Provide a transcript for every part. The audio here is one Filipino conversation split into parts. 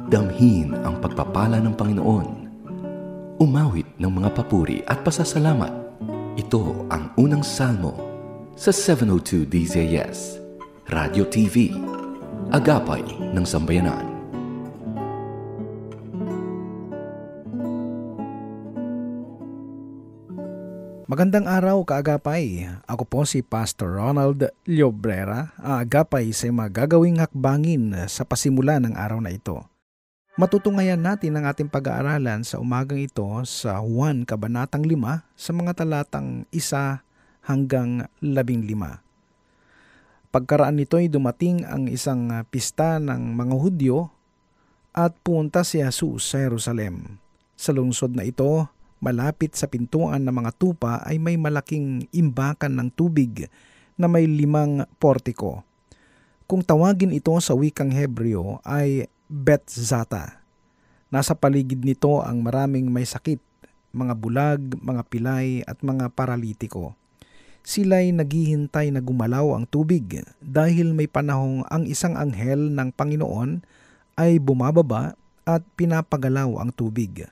Damhin ang pagpapala ng Panginoon. Umawit ng mga papuri at pasasalamat. Ito ang unang salmo sa 702 DZS, Radio TV, Agapay ng Sambayanan. Magandang araw, kaagapay. Ako po si Pastor Ronald Llobrera, aagapay sa magagawing hakbangin sa pasimula ng araw na ito. Matutunghayan natin ang ating pag-aaralan sa umagang ito sa Juan Kabanatang 5 sa mga talatang 1 hanggang 15. Pagkaraan nito ay dumating ang isang pista ng mga Hudyo at punta si Jesus sa Jerusalem. Sa lungsod na ito, malapit sa pintuan ng mga tupa ay may malaking imbakan ng tubig na may 5 portiko. Kung tawagin ito sa wikang Hebreo ay Betzata. Nasa paligid nito ang maraming may sakit, mga bulag, mga pilay at mga paralitiko. Sila'y naghihintay na gumalaw ang tubig dahil may panahong ang isang anghel ng Panginoon ay bumababa at pinapagalaw ang tubig.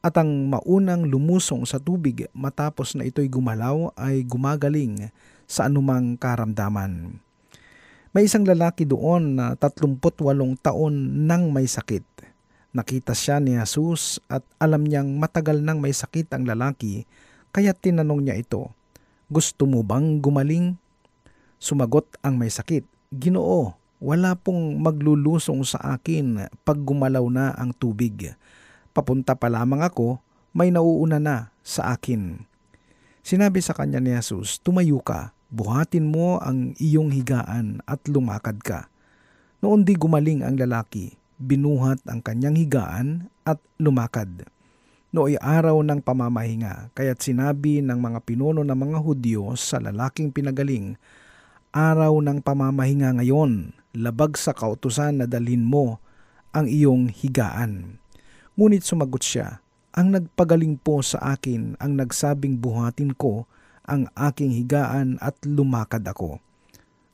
At ang maunang lumusong sa tubig matapos na ito'y gumalaw ay gumagaling sa anumang karamdaman. May isang lalaki doon na 38 taon nang may sakit. Nakita siya ni Jesus at alam niyang matagal nang may sakit ang lalaki, kaya tinanong niya ito, "Gusto mo bang gumaling?" Sumagot ang may sakit, "Ginoo, wala pong maglulusong sa akin pag gumalaw na ang tubig. Papunta pa lamang ako, may nauuna na sa akin." Sinabi sa kanya ni Jesus, "Tumayo ka, buhatin mo ang iyong higaan at lumakad ka." Noon di gumaling ang lalaki, binuhat ang kanyang higaan at lumakad. Nooy araw ng pamamahinga, kaya't sinabi ng mga pinuno ng mga Hudyo sa lalaking pinagaling, "Araw ng pamamahinga ngayon, labag sa kautusan na dalhin mo ang iyong higaan." Ngunit sumagot siya, "Ang nagpagaling po sa akin ang nagsabing buhatin ko ang aking higaan at lumakad ako."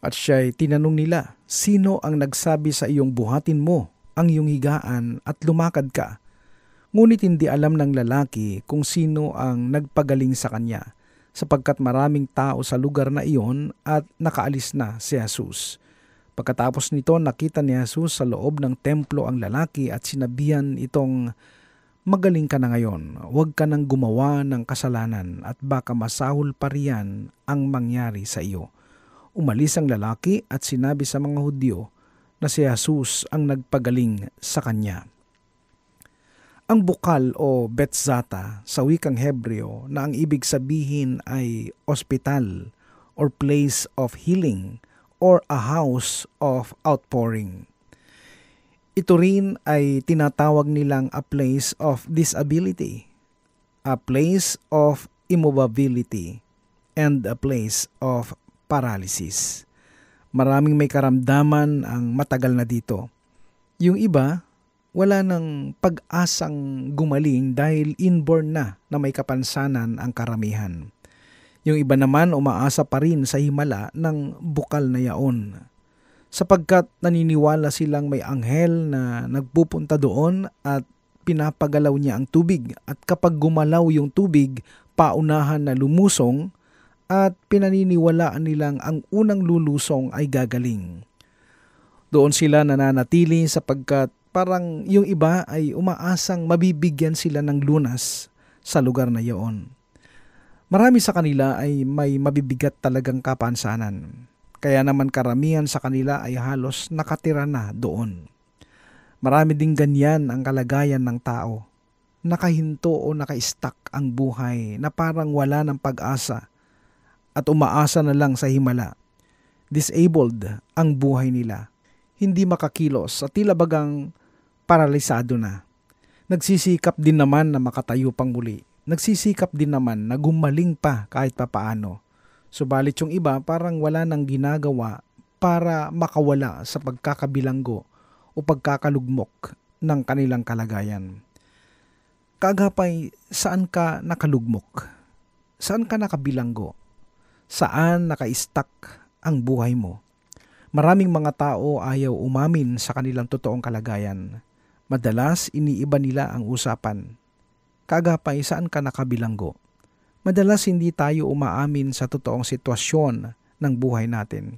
At siya'y tinanong nila, "Sino ang nagsabi sa iyong buhatin mo ang iyong higaan at lumakad ka?" Ngunit hindi alam ng lalaki kung sino ang nagpagaling sa kanya, sapagkat maraming tao sa lugar na iyon at nakaalis na si Jesus. Pagkatapos nito, nakita ni Jesus sa loob ng templo ang lalaki at sinabihan itong, "Magaling ka na ngayon, huwag ka nang gumawa ng kasalanan at baka masahol pa riyan ang mangyari sa iyo." Umalis ang lalaki at sinabi sa mga Hudyo na si Jesus ang nagpagaling sa kanya. Ang bukal o Betzata sa wikang Hebreo na ang ibig sabihin ay ospital or place of healing or a house of outpouring. Ito rin ay tinatawag nilang a place of disability, a place of immovability, and a place of paralysis. Maraming may karamdaman ang matagal na dito. Yung iba, wala nang pag-asang gumaling dahil inborn na may kapansanan ang karamihan. Yung iba naman umaasa pa rin sa himala ng bukal na yaon, sapagkat naniniwala silang may anghel na nagpupunta doon at pinapagalaw niya ang tubig, at kapag gumalaw yung tubig, paunahan na lumusong at pinaniniwalaan nilang ang unang lulusong ay gagaling. Doon sila nananatili sapagkat parang yung iba ay umaasang mabibigyan sila ng lunas sa lugar na iyon. Marami sa kanila ay may mabibigat talagang kapansanan, kaya naman karamihan sa kanila ay halos nakatira na doon. Marami ding ganyan ang kalagayan ng tao. Nakahinto o naka-stuck ang buhay na parang wala ng pag-asa at umaasa na lang sa himala. Disabled ang buhay nila. Hindi makakilos at tila bagang paralisado na. Nagsisikap din naman na makatayo pang muli. Nagsisikap din naman na gumaling pa kahit papaano. Subalit yung iba parang wala nang ginagawa para makawala sa pagkakabilanggo o pagkakalugmok ng kanilang kalagayan. Kaagapay, saan ka nakalugmok? Saan ka nakabilanggo? Saan naka-stuck ang buhay mo? Maraming mga tao ayaw umamin sa kanilang totoong kalagayan. Madalas, iniiba nila ang usapan. Kaagapay, saan ka nakabilanggo? Madalas hindi tayo umaamin sa totoong sitwasyon ng buhay natin.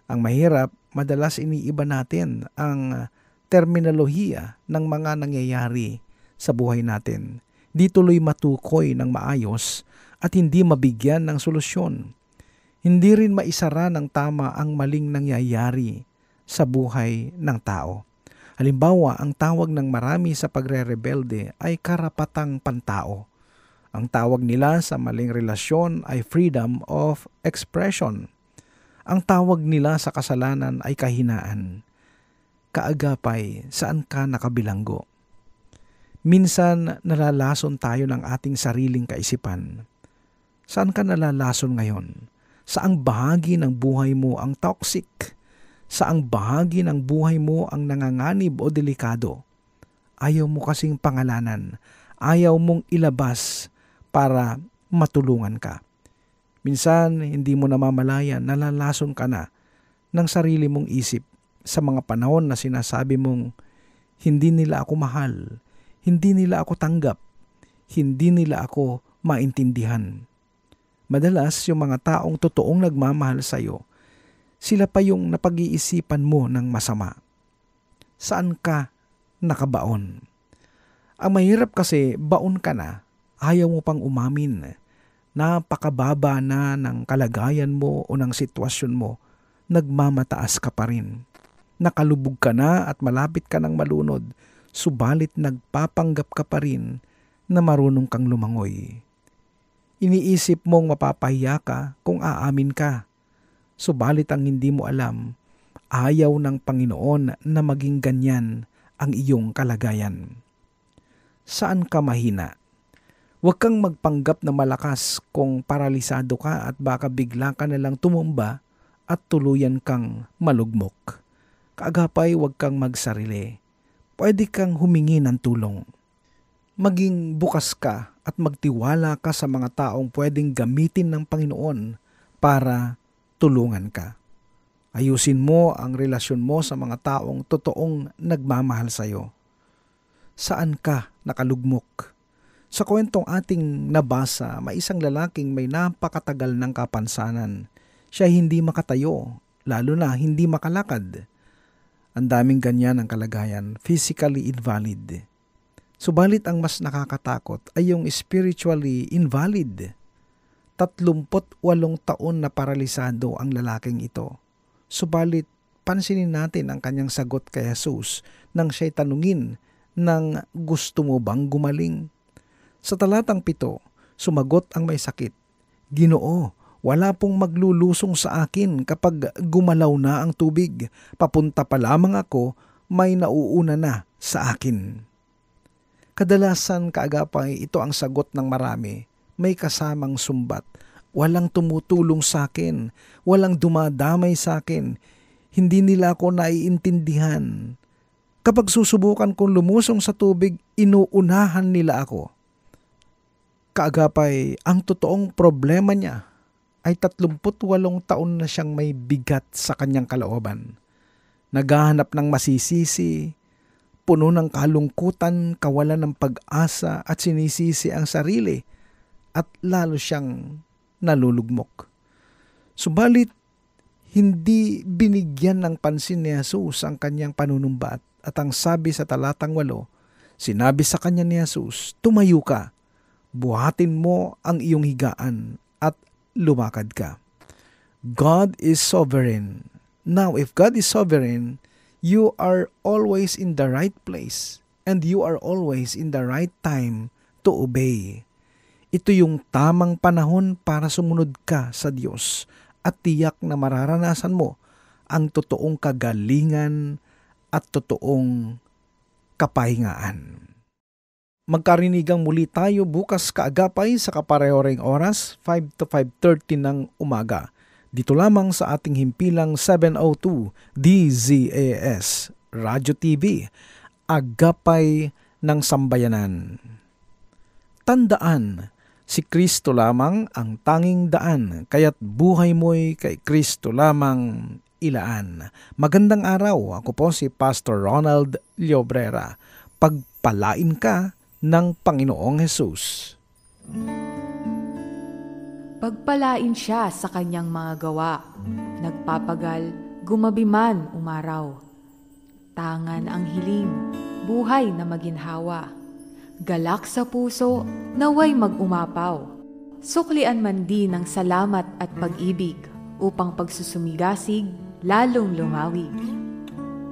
Ang mahirap, madalas iniiba natin ang terminolohiya ng mga nangyayari sa buhay natin. Di tuloy matukoy ng maayos at hindi mabigyan ng solusyon. Hindi rin maisara ng tama ang maling nangyayari sa buhay ng tao. Halimbawa, ang tawag ng marami sa pagre-rebelde ay karapatang pantao. Ang tawag nila sa maling relasyon ay freedom of expression. Ang tawag nila sa kasalanan ay kahinaan. Kaagapay, saan ka nakabilanggo? Minsan nalalason tayo ng ating sariling kaisipan. Saan ka nalalason ngayon? Saang bahagi ng buhay mo ang toxic? Saang bahagi ng buhay mo ang nanganganib o delikado? Ayaw mo kasing pangalanan. Ayaw mong ilabas para matulungan ka. Minsan, hindi mo namamalayan, nalalason ka na ng sarili mong isip sa mga panahon na sinasabi mong, hindi nila ako mahal, hindi nila ako tanggap, hindi nila ako maintindihan. Madalas, yung mga taong totoong nagmamahal sa'yo, sila pa yung napag-iisipan mo ng masama. Saan ka nakabaon? Ang mahirap kasi, baon ka na, ayaw mo pang umamin. Napakababa na ng kalagayan mo o ng sitwasyon mo, nagmamataas ka pa rin. Nakalubog ka na at malapit ka ng malunod, subalit nagpapanggap ka pa rin na marunong kang lumangoy. Iniisip mong mapapahiya ka kung aamin ka. Subalit ang hindi mo alam, ayaw ng Panginoon na maging ganyan ang iyong kalagayan. Saan ka mahina? Huwag kang magpanggap na malakas kung paralisado ka at baka bigla ka nalang tumumba at tuluyan kang malugmok. Kaagapay, huwag kang magsarili. Pwede kang humingi ng tulong. Maging bukas ka at magtiwala ka sa mga taong pwedeng gamitin ng Panginoon para tulungan ka. Ayusin mo ang relasyon mo sa mga taong totoong nagmamahal sa iyo. Saan ka nakalugmok? Sa kwentong ating nabasa, may isang lalaking may napakatagal ng kapansanan. Siya hindi makatayo, lalo na hindi makalakad. Ang daming ganyan ang kalagayan, physically invalid. Subalit ang mas nakakatakot ay yung spiritually invalid. 38 taon na paralisado ang lalaking ito. Subalit pansinin natin ang kanyang sagot kay Jesus nang siya'y tanungin ng gusto mo bang gumaling? Sa talatang 7, sumagot ang may sakit, Ginoo, wala pong maglulusong sa akin kapag gumalaw na ang tubig. Papunta pa lamang ako, may nauuna na sa akin. Kadalasan kaagapay ito ang sagot ng marami, may kasamang sumbat. Walang tumutulong sa akin, walang dumadamay sa akin, hindi nila ako naiintindihan. Kapag susubukan kong lumusong sa tubig, inuunahan nila ako. Kaagapay, ang totoong problema niya ay 38 taon na siyang may bigat sa kanyang kalooban. Naghahanap ng masisisi, puno ng kalungkutan, kawalan ng pag-asa at sinisisi ang sarili at lalo siyang nalulugmok. Subalit, hindi binigyan ng pansin ni Jesus ang kanyang panunumbat at ang sabi sa talatang 8, sinabi sa kanya ni Jesus, tumayo ka, buhatin mo ang iyong higaan at lumakad ka. God is sovereign. Now, if God is sovereign, you are always in the right place and you are always in the right time to obey. Ito yung tamang panahon para sumunod ka sa Diyos at tiyak na mararanasan mo ang totoong kagalingan at totoong kapahingaan. Magkarinigang muli tayo bukas kaagapay sa kaparehoreng oras, 5 to 5:30 ng umaga. Dito lamang sa ating himpilang 702 DZAS Radio TV, Agapay ng Sambayanan. Tandaan, si Kristo lamang ang tanging daan, kaya't buhay mo'y kay Kristo lamang Ilaan. Magandang araw, ako po si Pastor Ronald Llobrera. Pagpalain ka ng Panginoong Hesus. Pagpalain siya sa kanyang mga gawa, nagpapagal, gumabi man umaraw. Tangan ang hiling, buhay na maginhawa. Galak sa puso, naway mag-umapaw. Suklian man din ng salamat at pag-ibig, upang pagsusumigasig, lalong lumawig.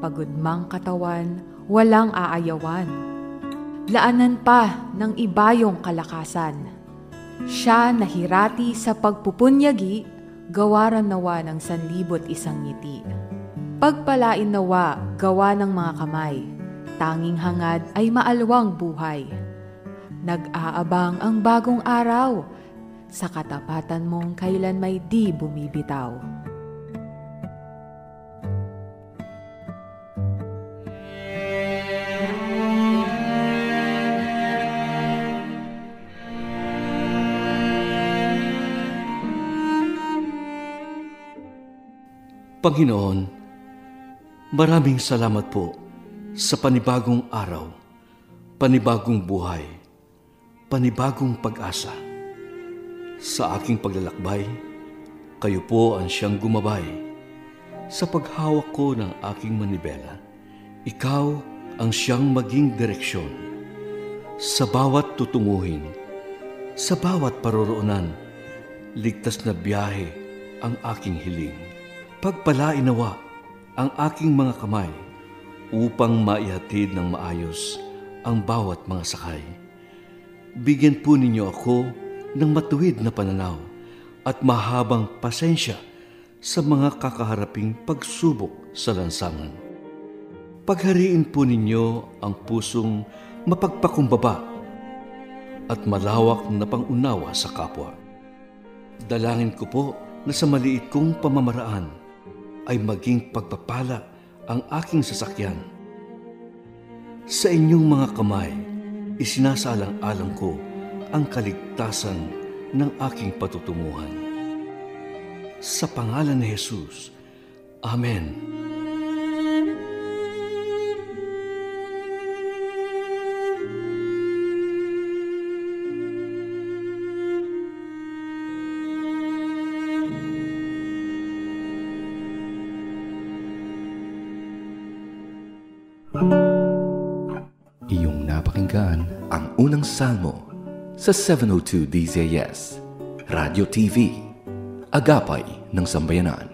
Pagod mang katawan, walang aayawan. Laanan pa ng ibayong kalakasan. Siya nahirati sa pagpupunyagi, gawaran nawa ng 1,100 ngiti. Pagpalain nawa, gawa ng mga kamay, tanging hangad ay maalwang buhay. Nag-aabang ang bagong araw, sa katapatan mong kailan may di bumibitaw. Panginoon, maraming salamat po sa panibagong araw, panibagong buhay, panibagong pag-asa. Sa aking paglalakbay, kayo po ang siyang gumabay. Sa paghawak ko ng aking manibela, ikaw ang siyang maging direksyon. Sa bawat tutunguhin, sa bawat paroroonan, ligtas na biyahe ang aking hiling. Pagpalain nawa ang aking mga kamay upang maihatid ng maayos ang bawat mga sakay. Bigyan po ninyo ako ng matuwid na pananaw at mahabang pasensya sa mga kakaharaping pagsubok sa lansangan. Paghariin po ninyo ang pusong mapagpakumbaba at malawak na pangunawa sa kapwa. Dalangin ko po na sa maliit kong pamamaraan ay maging pagpapala ang aking sasakyan. Sa inyong mga kamay, isinasalang-alang ko ang kaligtasan ng aking patutunguhan. Sa pangalan ni Jesus, Amen. Iyong napakinggan ang unang salmo sa 702 DZS, Radio TV, Agapay ng Sambayanan.